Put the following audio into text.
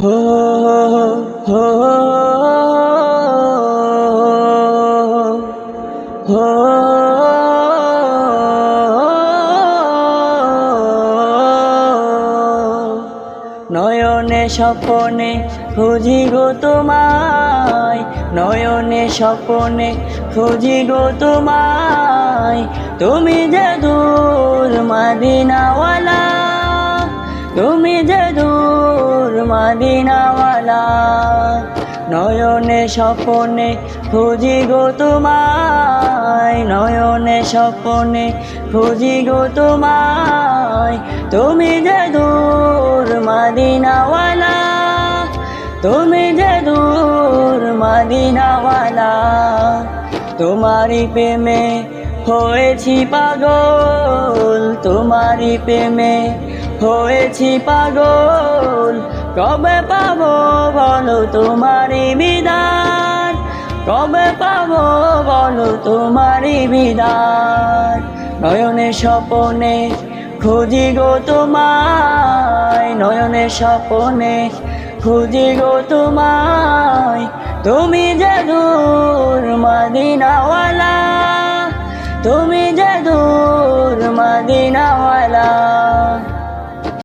হো হো হো নয়নে স্বপনে খুঁজি গো তোমায়, নয়নে স্বপনে খুঁজি গো তোমায়। তুমি যে দূর মদিনাওয়ালা, তুমি যে দূর মদিনাওয়ালা। নয়নে স্বপনে খুঁজি গো তোমায়, নয়নে স্বপনে খুঁজি গো তোমায়। তুমি যে দূর মদিনাওয়ালা, তুমি যে দূর মদিনাওয়ালা। তোমারি প্রেমে হয়েছি পাগল, তোমারি প্রেমে হয়েছি পাগল। কবে পাবো বলো তোমারি বিদান, কবে পাবো বলো তোমারি বিদান। নয়নে স্বপনে খুঁজি গো তোমায়, নয়নে স্বপনে খুঁজি গো তোমায়। তুমি যে দূর মদিনাওয়ালা, তুমি যে দূর মদিনাওয়ালা।